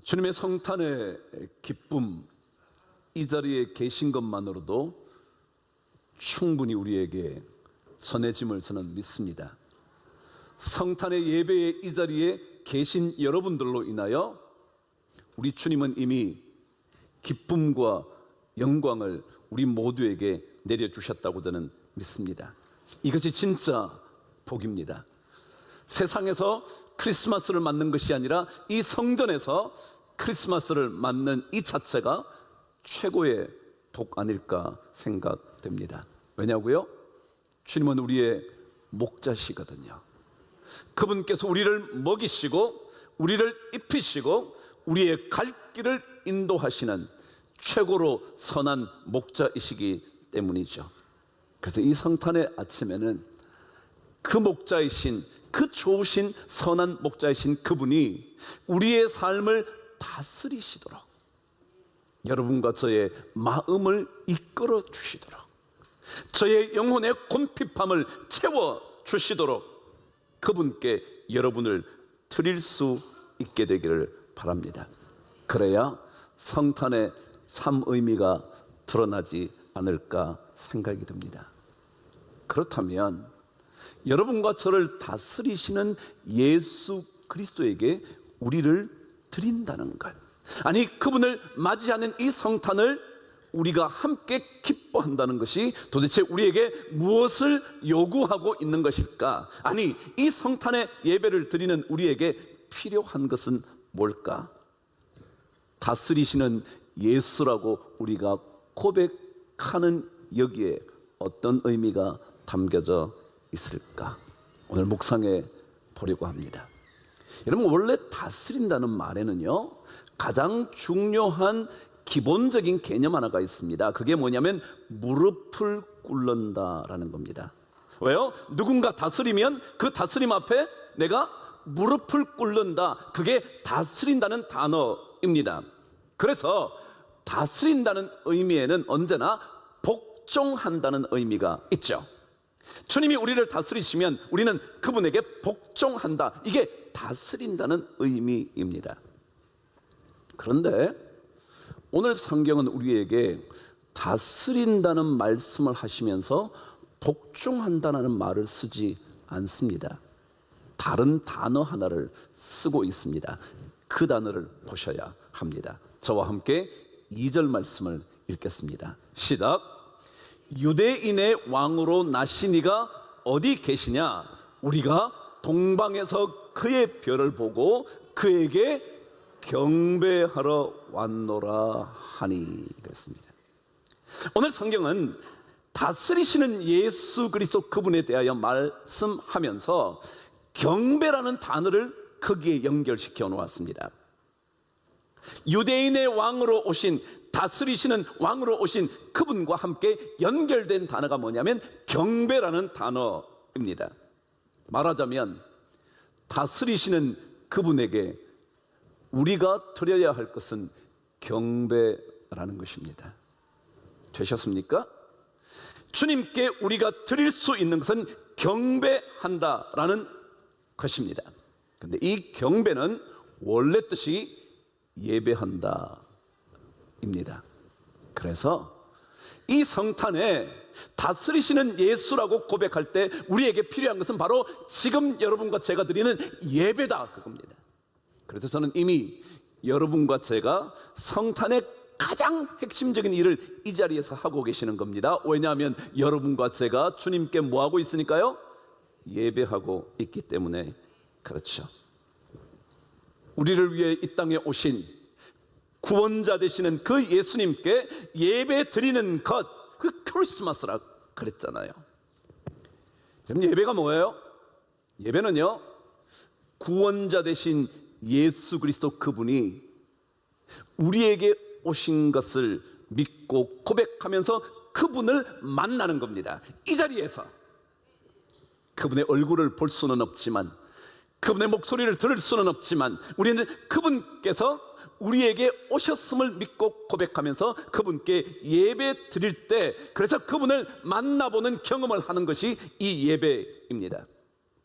주님의 성탄의 기쁨, 이 자리에 계신 것만으로도 충분히 우리에게 전해짐을 저는 믿습니다. 성탄의 예배의 이 자리에 계신 여러분들로 인하여 우리 주님은 이미 기쁨과 영광을 우리 모두에게 내려주셨다고 저는 믿습니다. 이것이 진짜 복입니다. 세상에서 크리스마스를 맞는 것이 아니라 이 성전에서 크리스마스를 맞는 이 자체가 최고의 복 아닐까 생각됩니다. 왜냐고요? 주님은 우리의 목자시거든요. 그분께서 우리를 먹이시고 우리를 입히시고 우리의 갈 길을 인도하시는 최고로 선한 목자이시기 때문이죠. 그래서 이 성탄의 아침에는 그 목자이신, 그 좋으신 선한 목자이신 그분이 우리의 삶을 다스리시도록, 여러분과 저의 마음을 이끌어 주시도록, 저의 영혼의 곤핍함을 채워 주시도록 그분께 여러분을 드릴 수 있게 되기를 바랍니다. 그래야 성탄의 참 의미가 드러나지 않을까 생각이 듭니다. 그렇다면 여러분과 저를 다스리시는 예수 그리스도에게 우리를 드린다는 것, 아니 그분을 맞이하는 이 성탄을 우리가 함께 기뻐한다는 것이 도대체 우리에게 무엇을 요구하고 있는 것일까? 아니 이 성탄의 예배를 드리는 우리에게 필요한 것은 뭘까? 다스리시는 예수라고 우리가 고백하는 여기에 어떤 의미가 담겨져 있을까? 오늘 묵상해 보려고 합니다. 여러분, 원래 다스린다는 말에는요 가장 중요한 기본적인 개념 하나가 있습니다. 그게 뭐냐면 무릎을 꿇는다라는 겁니다. 왜요? 누군가 다스리면 그 다스림 앞에 내가 무릎을 꿇는다, 그게 다스린다는 단어입니다. 그래서 다스린다는 의미에는 언제나 복종한다는 의미가 있죠. 주님이 우리를 다스리시면 우리는 그분에게 복종한다, 이게 다스린다는 의미입니다. 그런데 오늘 성경은 우리에게 다스린다는 말씀을 하시면서 복종한다는 말을 쓰지 않습니다. 다른 단어 하나를 쓰고 있습니다. 그 단어를 보셔야 합니다. 저와 함께 2절 말씀을 읽겠습니다. 시작. 유대인의 왕으로 나신 이가 어디 계시냐? 우리가 동방에서 그의 별을 보고 그에게 경배하러 왔노라 하니. 그랬습니다. 오늘 성경은 다스리시는 예수 그리스도 그분에 대하여 말씀하면서 경배라는 단어를 거기에 연결시켜 놓았습니다. 유대인의 왕으로 오신, 다스리시는 왕으로 오신 그분과 함께 연결된 단어가 뭐냐면 경배라는 단어입니다. 말하자면 다스리시는 그분에게 우리가 드려야 할 것은 경배라는 것입니다. 되셨습니까? 주님께 우리가 드릴 수 있는 것은 경배한다라는 것입니다. 그런데 이 경배는 원래 뜻이 예배한다 입니다. 그래서 이 성탄에 다스리시는 예수라고 고백할 때 우리에게 필요한 것은 바로 지금 여러분과 제가 드리는 예배다, 그겁니다. 그래서 저는 이미 여러분과 제가 성탄의 가장 핵심적인 일을 이 자리에서 하고 계시는 겁니다. 왜냐하면 여러분과 제가 주님께 뭐하고 있으니까요? 예배하고 있기 때문에 그렇죠. 우리를 위해 이 땅에 오신 구원자 되시는 그 예수님께 예배 드리는 것, 그 크리스마스라 그랬잖아요. 그럼 예배가 뭐예요? 예배는요 구원자 되신 예수 그리스도 그분이 우리에게 오신 것을 믿고 고백하면서 그분을 만나는 겁니다. 이 자리에서 그분의 얼굴을 볼 수는 없지만, 그분의 목소리를 들을 수는 없지만, 우리는 그분께서 우리에게 오셨음을 믿고 고백하면서 그분께 예배 드릴 때, 그래서 그분을 만나보는 경험을 하는 것이 이 예배입니다.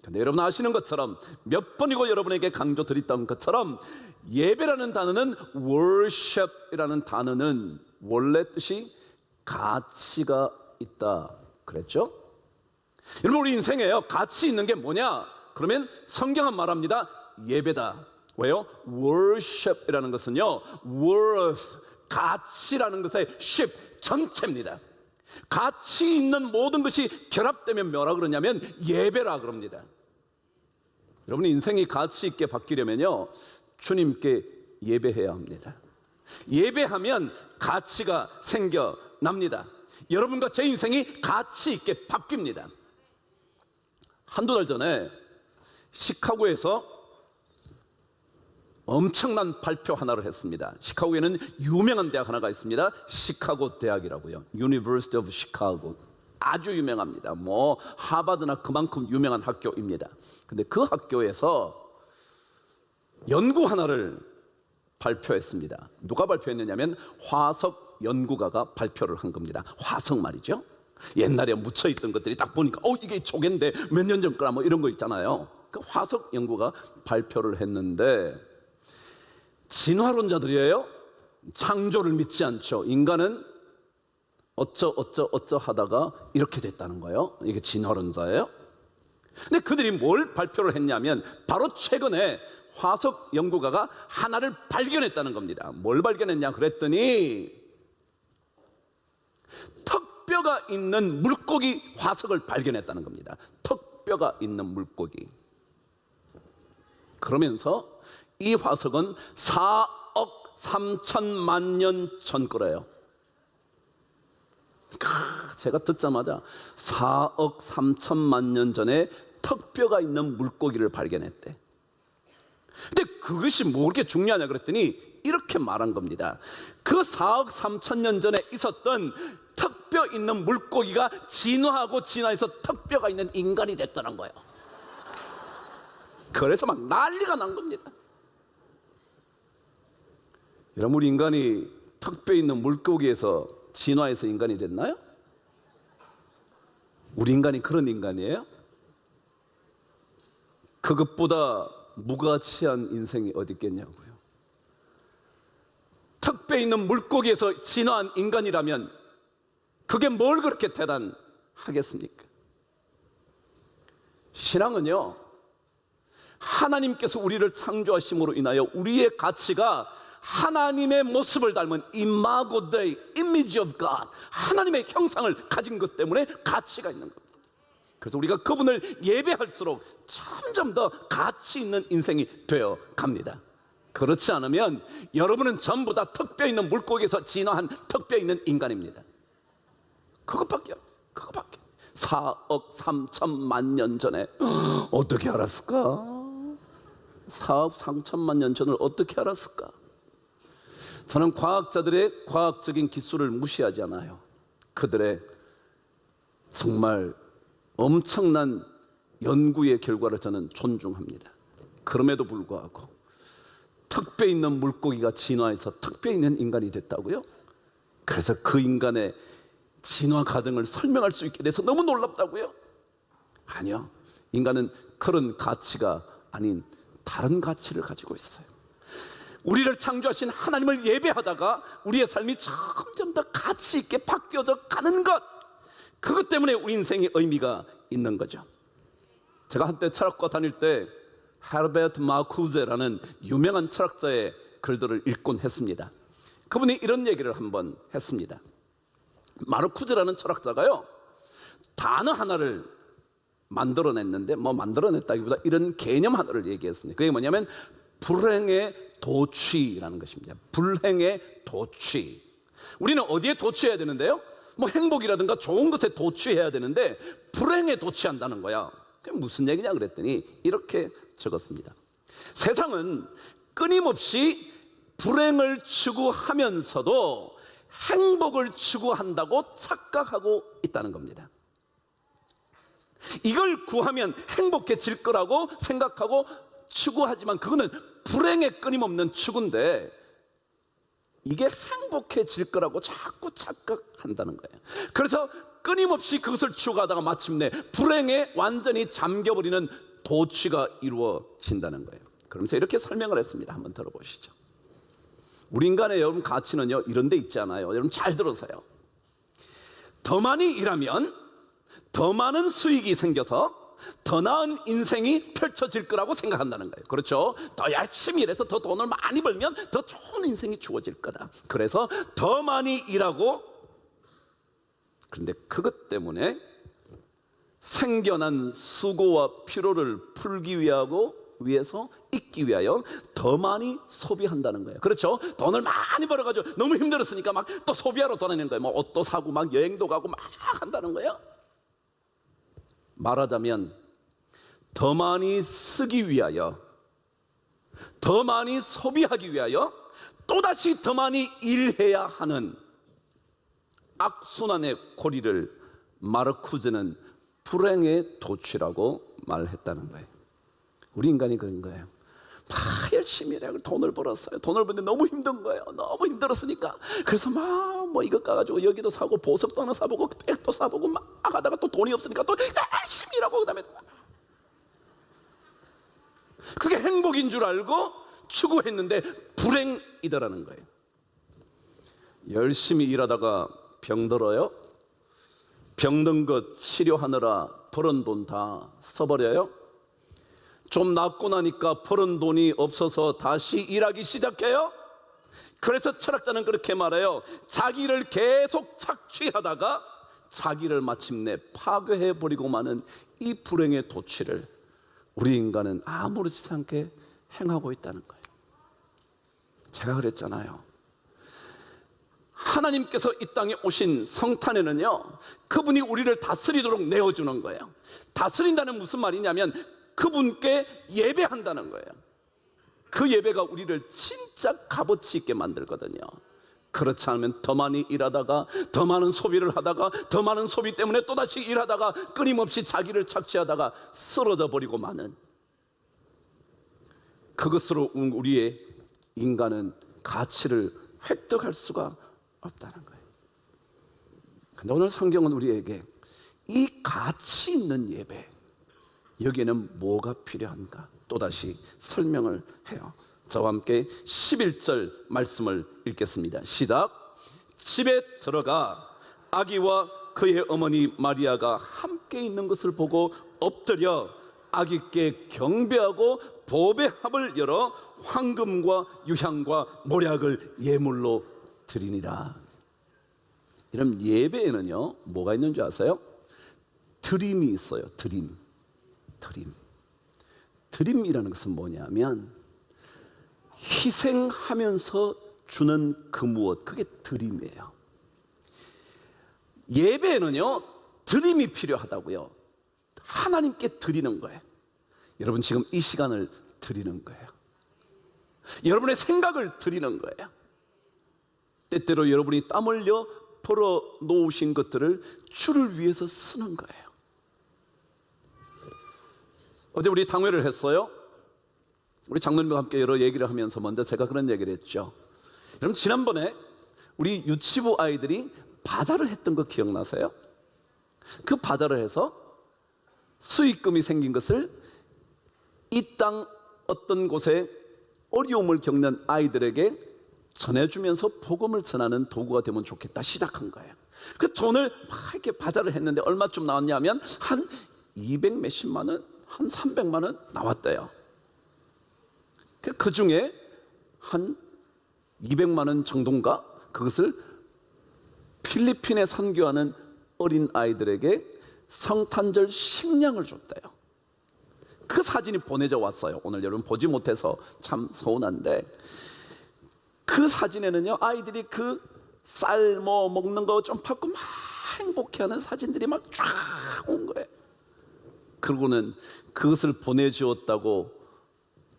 근데 여러분 아시는 것처럼 몇 번이고 여러분에게 강조드렸던 것처럼 예배라는 단어는 worship이라는 단어는 원래 뜻이 가치가 있다 그랬죠? 여러분 우리 인생에요 가치 있는 게 뭐냐? 그러면 성경은 말합니다 예배다. 왜요? worship이라는 것은요 worth 가치라는 것의 ship 전체입니다. 가치 있는 모든 것이 결합되면 뭐라 그러냐면 예배라 그럽니다. 여러분 인생이 가치 있게 바뀌려면요 주님께 예배해야 합니다. 예배하면 가치가 생겨납니다. 여러분과 제 인생이 가치 있게 바뀝니다. 한두 달 전에 시카고에서 엄청난 발표 하나를 했습니다. 시카고에는 유명한 대학 하나가 있습니다. 시카고 대학이라고요. University of Chicago. 아주 유명합니다. 뭐 하버드나 그만큼 유명한 학교입니다. 근데 그 학교에서 연구 하나를 발표했습니다. 누가 발표했느냐면 화석 연구가가 발표를 한 겁니다. 화석 말이죠. 옛날에 묻혀있던 것들이 딱 보니까 이게 조개인데 몇 년 전 거라 뭐 이런 거 있잖아요. 그 화석 연구가 발표를 했는데 진화론자들이에요. 창조를 믿지 않죠. 인간은 어쩌 하다가 이렇게 됐다는 거예요. 이게 진화론자예요. 근데 그들이 뭘 발표를 했냐면 바로 최근에 화석 연구가가 하나를 발견했다는 겁니다. 뭘 발견했냐 그랬더니 턱뼈가 있는 물고기 화석을 발견했다는 겁니다. 턱뼈가 있는 물고기. 그러면서 이 화석은 4억 3천만 년 전 거래요. 제가 듣자마자 4억 3천만 년 전에 턱뼈가 있는 물고기를 발견했대. 근데 그것이 뭐 그렇게 중요하냐 그랬더니 이렇게 말한 겁니다. 그 4억 3천 년 전에 있었던 턱뼈 있는 물고기가 진화해서 턱뼈가 있는 인간이 됐다는 거예요. 그래서 막 난리가 난 겁니다. 여러분 우리 인간이 턱뼈 있는 물고기에서 진화해서 인간이 됐나요? 우리 인간이 그런 인간이에요? 그것보다 무가치한 인생이 어디 있겠냐고요. 턱뼈 있는 물고기에서 진화한 인간이라면 그게 뭘 그렇게 대단하겠습니까? 신앙은요 하나님께서 우리를 창조하심으로 인하여 우리의 가치가 하나님의 모습을 닮은 imago Dei, image of God, 하나님의 형상을 가진 것 때문에 가치가 있는 겁니다. 그래서 우리가 그분을 예배할수록 점점 더 가치 있는 인생이 되어 갑니다. 그렇지 않으면 여러분은 전부 다 턱뼈 있는 물고기에서 진화한 턱뼈 있는 인간입니다. 그것밖에 4억 3천만 년 전에 어떻게 알았을까? 4억 3천만 년 전을 어떻게 알았을까? 저는 과학자들의 과학적인 기술을 무시하지 않아요. 그들의 정말 엄청난 연구의 결과를 저는 존중합니다. 그럼에도 불구하고 턱뼈 있는 물고기가 진화해서 턱뼈 있는 인간이 됐다고요? 그래서 그 인간의 진화 과정을 설명할 수 있게 돼서 너무 놀랍다고요? 아니요. 인간은 그런 가치가 아닌 다른 가치를 가지고 있어요. 우리를 창조하신 하나님을 예배하다가 우리의 삶이 점점 더 가치 있게 바뀌어져 가는 것, 그것 때문에 우리 인생의 의미가 있는 거죠. 제가 한때 철학과 다닐 때 헤르베르트 마르쿠제라는 유명한 철학자의 글들을 읽곤 했습니다. 그분이 이런 얘기를 한번 했습니다. 마르쿠제라는 철학자가요 단어 하나를 만들어냈는데 뭐 만들어냈다기보다 이런 개념 하나를 얘기했습니다. 그게 뭐냐면 불행의 도취라는 것입니다. 불행의 도취. 우리는 어디에 도취해야 되는데요? 뭐 행복이라든가 좋은 것에 도취해야 되는데 불행에 도취한다는 거야. 그게 무슨 얘기냐 그랬더니 이렇게 적었습니다. 세상은 끊임없이 불행을 추구하면서도 행복을 추구한다고 착각하고 있다는 겁니다. 이걸 구하면 행복해질 거라고 생각하고 추구하지만 그거는 불행의 끊임없는 추구인데 이게 행복해질 거라고 자꾸 착각한다는 거예요. 그래서 끊임없이 그것을 추구하다가 마침내 불행에 완전히 잠겨버리는 도취가 이루어진다는 거예요. 그러면서 이렇게 설명을 했습니다. 한번 들어보시죠. 우리 인간의 여러분 가치는요, 이런 데 있지 않아요. 여러분 잘 들으세요. 더 많이 일하면 더 많은 수익이 생겨서 더 나은 인생이 펼쳐질 거라고 생각한다는 거예요. 그렇죠? 더 열심히 일해서 더 돈을 많이 벌면 더 좋은 인생이 주어질 거다. 그래서 더 많이 일하고, 그런데 그것 때문에 생겨난 수고와 피로를 풀기 위해서 있기 위하여 더 많이 소비한다는 거예요. 그렇죠? 돈을 많이 벌어가지고 너무 힘들었으니까 막 또 소비하러 떠나는 거예요. 뭐 옷도 사고 막 여행도 가고 막 한다는 거예요. 말하자면 더 많이 쓰기 위하여, 더 많이 소비하기 위하여 또다시 더 많이 일해야 하는 악순환의 고리를 마르쿠즈는 불행의 도취라고 말했다는 거예요. 우리 인간이 그런 거예요. 막 열심히 일하고 돈을 벌었어요. 돈을 버는데 너무 힘든 거예요. 너무 힘들었으니까. 그래서 막 뭐 이것 가가지고 여기도 사고 보석도 하나 사보고 백도 사보고 막 하다가 또 돈이 없으니까 또 열심히 일하고, 그 다음에 그게 행복인 줄 알고 추구했는데 불행이더라는 거예요. 열심히 일하다가 병들어요. 병든 것 치료하느라 벌은 돈 다 써버려요. 좀 낫고 나니까 벌은 돈이 없어서 다시 일하기 시작해요. 그래서 철학자는 그렇게 말해요. 자기를 계속 착취하다가 자기를 마침내 파괴해버리고 마는 이 불행의 도취를 우리 인간은 아무렇지 않게 행하고 있다는 거예요. 제가 그랬잖아요. 하나님께서 이 땅에 오신 성탄에는요, 그분이 우리를 다스리도록 내어주는 거예요. 다스린다는 무슨 말이냐면 그분께 예배한다는 거예요. 그 예배가 우리를 진짜 값어치 있게 만들거든요. 그렇지 않으면 더 많이 일하다가 더 많은 소비를 하다가 더 많은 소비 때문에 또다시 일하다가 끊임없이 자기를 착취하다가 쓰러져 버리고 마는, 그것으로 우리의 인간은 가치를 획득할 수가 없다는 거예요. 근데 오늘 성경은 우리에게 이 가치 있는 예배, 여기에는 뭐가 필요한가 또다시 설명을 해요. 저와 함께 11절 말씀을 읽겠습니다. 시작. 집에 들어가 아기와 그의 어머니 마리아가 함께 있는 것을 보고 엎드려 아기께 경배하고 보배합을 열어 황금과 유향과 모략을 예물로 드리니라. 이런 예배에는요, 뭐가 있는 줄 아세요? 드림이 있어요. 드림이라는 것은 뭐냐면 희생하면서 주는 그 무엇, 그게 드림이에요. 예배에는요, 드림이 필요하다고요. 하나님께 드리는 거예요. 여러분 지금 이 시간을 드리는 거예요. 여러분의 생각을 드리는 거예요. 때때로 여러분이 땀 흘려 벌어 놓으신 것들을 주를 위해서 쓰는 거예요. 어제 우리 당회를 했어요. 우리 장로님과 함께 여러 얘기를 하면서 먼저 제가 그런 얘기를 했죠. 여러분 지난번에 우리 유치부 아이들이 바자를 했던 거 기억나세요? 그 바자를 해서 수익금이 생긴 것을 이 땅 어떤 곳에 어려움을 겪는 아이들에게 전해주면서 복음을 전하는 도구가 되면 좋겠다 시작한 거예요. 그 돈을 막 이렇게 바자를 했는데 얼마쯤 나왔냐면 한 200 몇십만 원, 한 300만 원 나왔대요. 그 중에 한 200만 원 정도인가 그것을 필리핀에 선교하는 어린 아이들에게 성탄절 식량을 줬대요. 그 사진이 보내져 왔어요. 오늘 여러분 보지 못해서 참 서운한데, 그 사진에는요 아이들이 그 쌀 뭐 먹는 거 좀 받고 막 행복해하는 사진들이 막 쫙 온 거예요. 그러고는 그것을 보내주었다고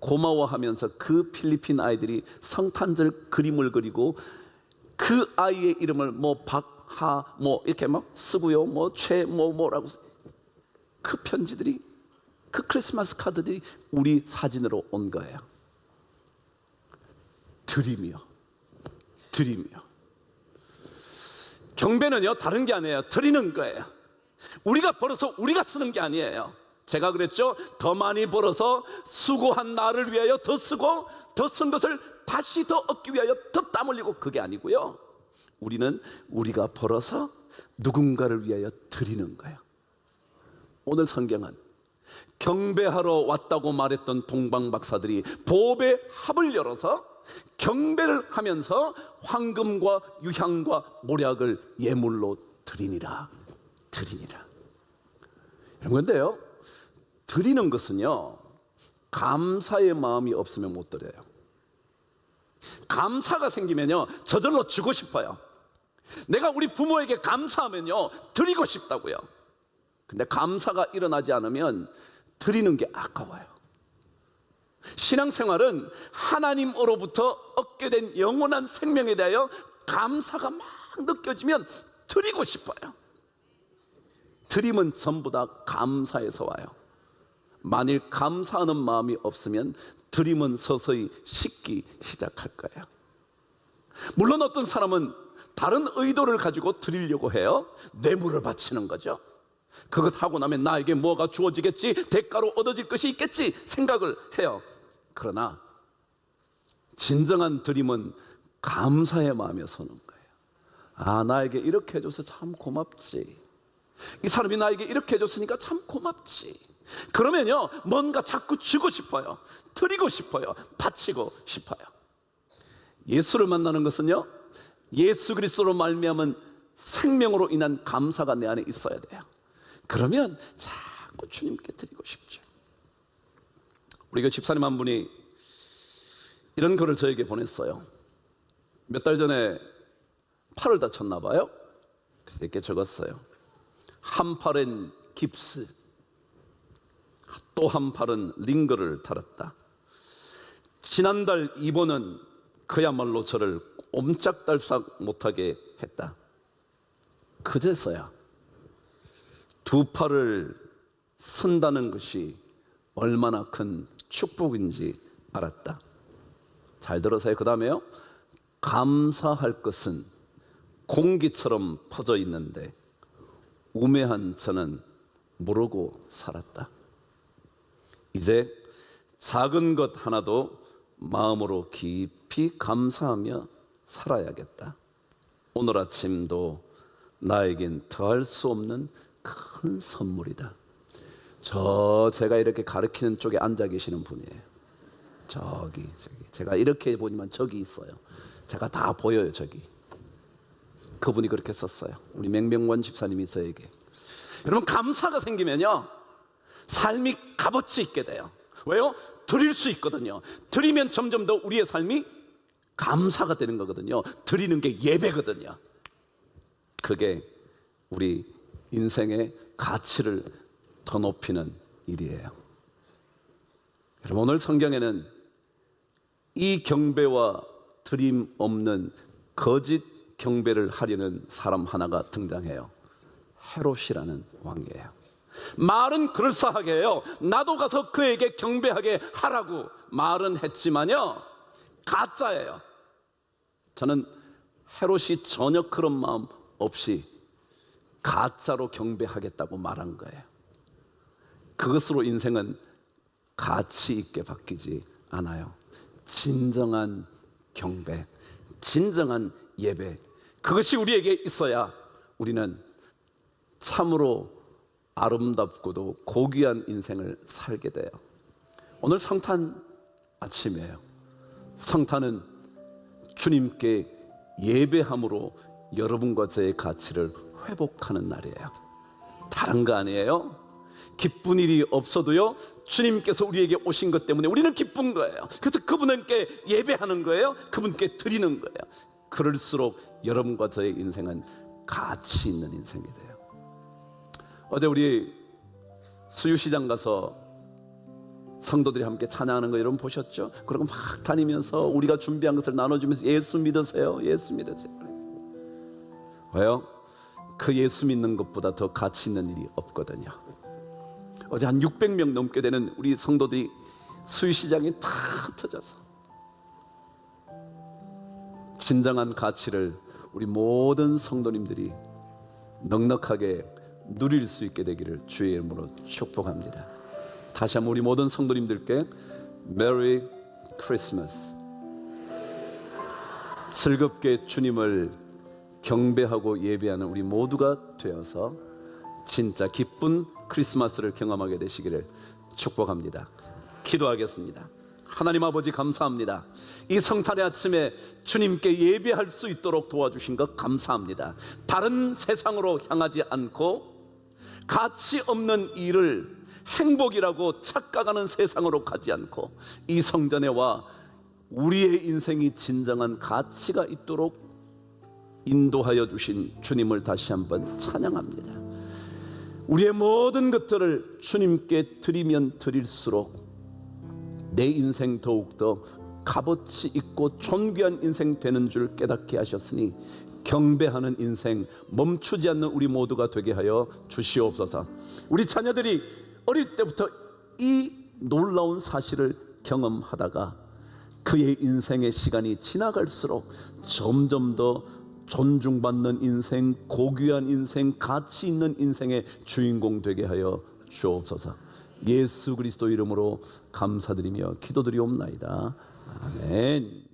고마워하면서 그 필리핀 아이들이 성탄절 그림을 그리고 그 아이의 이름을 뭐 박하 뭐 이렇게 막 쓰고요, 뭐 최 뭐라고, 그 편지들이, 그 크리스마스 카드들이 우리 사진으로 온 거예요. 드림이요. 경배는요 다른 게 아니에요. 드리는 거예요. 우리가 벌어서 우리가 쓰는 게 아니에요. 제가 그랬죠? 더 많이 벌어서 수고한 나를 위하여 더 쓰고 더 쓴 것을 다시 더 얻기 위하여 더 땀 흘리고, 그게 아니고요. 우리는 우리가 벌어서 누군가를 위하여 드리는 거예요. 오늘 성경은 경배하러 왔다고 말했던 동방박사들이 보배 합을 열어서 경배를 하면서 황금과 유향과 모략을 예물로 드리니라. 이런 건데요, 드리는 것은요, 감사의 마음이 없으면 못 드려요. 감사가 생기면요, 저절로 주고 싶어요. 내가 우리 부모에게 감사하면요, 드리고 싶다고요. 근데 감사가 일어나지 않으면 드리는 게 아까워요. 신앙생활은 하나님으로부터 얻게 된 영원한 생명에 대하여 감사가 막 느껴지면 드리고 싶어요. 드림은 전부 다 감사에서 와요. 만일 감사하는 마음이 없으면 드림은 서서히 식기 시작할 거예요. 물론 어떤 사람은 다른 의도를 가지고 드리려고 해요. 뇌물을 바치는 거죠. 그것 하고 나면 나에게 뭐가 주어지겠지, 대가로 얻어질 것이 있겠지 생각을 해요. 그러나 진정한 드림은 감사의 마음에 서는 거예요. 아, 나에게 이렇게 해줘서 참 고맙지. 이 사람이 나에게 이렇게 해줬으니까 참 고맙지. 그러면요, 뭔가 자꾸 주고 싶어요. 드리고 싶어요. 바치고 싶어요. 예수를 만나는 것은요, 예수 그리스도로 말미암은 생명으로 인한 감사가 내 안에 있어야 돼요. 그러면 자꾸 주님께 드리고 싶죠. 우리 그 집사님 한 분이 이런 글을 저에게 보냈어요. 몇 달 전에 팔을 다쳤나 봐요. 그래서 이렇게 적었어요. 한 팔엔 깁스, 또 한 팔은 링거를 달았다. 지난달 입원은 그야말로 저를 옴짝달싹 못하게 했다. 그제서야 두 팔을 쓴다는 것이 얼마나 큰 축복인지 알았다. 잘 들어서요. 그 다음에요, 감사할 것은 공기처럼 퍼져 있는데 우매한 저는 모르고 살았다. 이제 작은 것 하나도 마음으로 깊이 감사하며 살아야겠다. 오늘 아침도 나에겐 더할 수 없는 큰 선물이다. 제가 이렇게 가르치는 쪽에 앉아 계시는 분이에요. 저기 제가 이렇게 보지만 저기 있어요. 제가 다 보여요. 저기 그분이 그렇게 썼어요. 우리 맹명원 집사님이 저에게. 여러분, 감사가 생기면요, 삶이 값어치 있게 돼요. 왜요? 드릴 수 있거든요. 드리면 점점 더 우리의 삶이 감사가 되는 거거든요. 드리는 게 예배거든요. 그게 우리 인생의 가치를 더 높이는 일이에요. 여러분, 오늘 성경에는 이 경배와 드림 없는 거짓 경배를 하려는 사람 하나가 등장해요. 헤롯이라는 왕이에요. 말은 그럴싸하게 해요. 나도 가서 그에게 경배하게 하라고 말은 했지만요, 가짜예요. 저는 헤롯이 전혀 그런 마음 없이 가짜로 경배하겠다고 말한 거예요. 그것으로 인생은 가치 있게 바뀌지 않아요. 진정한 경배, 진정한 예배, 그것이 우리에게 있어야 우리는 참으로 아름답고도 고귀한 인생을 살게 돼요. 오늘 성탄 아침이에요. 성탄은 주님께 예배함으로 여러분과 저의 가치를 회복하는 날이에요. 다른 거 아니에요. 기쁜 일이 없어도요, 주님께서 우리에게 오신 것 때문에 우리는 기쁜 거예요. 그래서 그분께 예배하는 거예요. 그분께 드리는 거예요. 그럴수록 여러분과 저의 인생은 가치 있는 인생이 돼요. 어제 우리 수유시장 가서 성도들이 함께 찬양하는 거 여러분 보셨죠? 그리고 막 다니면서 우리가 준비한 것을 나눠주면서 예수 믿으세요, 예수 믿으세요. 왜요? 그 예수 믿는 것보다 더 가치 있는 일이 없거든요. 어제 한 600명 넘게 되는 우리 성도들이 수유시장에 다 흩어져서 진정한 가치를 우리 모든 성도님들이 넉넉하게 누릴 수 있게 되기를 주의 이름으로 축복합니다. 다시 한번 우리 모든 성도님들께 메리 크리스마스. 즐겁게 주님을 경배하고 예배하는 우리 모두가 되어서 진짜 기쁜 크리스마스를 경험하게 되시기를 축복합니다. 기도하겠습니다. 하나님 아버지 감사합니다. 이 성탄의 아침에 주님께 예배할 수 있도록 도와주신 것 감사합니다. 다른 세상으로 향하지 않고 가치 없는 일을 행복이라고 착각하는 세상으로 가지 않고 이 성전에 와 우리의 인생이 진정한 가치가 있도록 인도하여 주신 주님을 다시 한번 찬양합니다. 우리의 모든 것들을 주님께 드리면 드릴수록 내 인생 더욱더 값어치 있고 존귀한 인생 되는 줄 깨닫게 하셨으니 경배하는 인생 멈추지 않는 우리 모두가 되게 하여 주시옵소서. 우리 자녀들이 어릴 때부터 이 놀라운 사실을 경험하다가 그의 인생의 시간이 지나갈수록 점점 더 존중받는 인생, 고귀한 인생, 가치 있는 인생의 주인공 되게 하여 주옵소서. 예수 그리스도 이름으로 감사드리며 기도드리옵나이다. 아멘.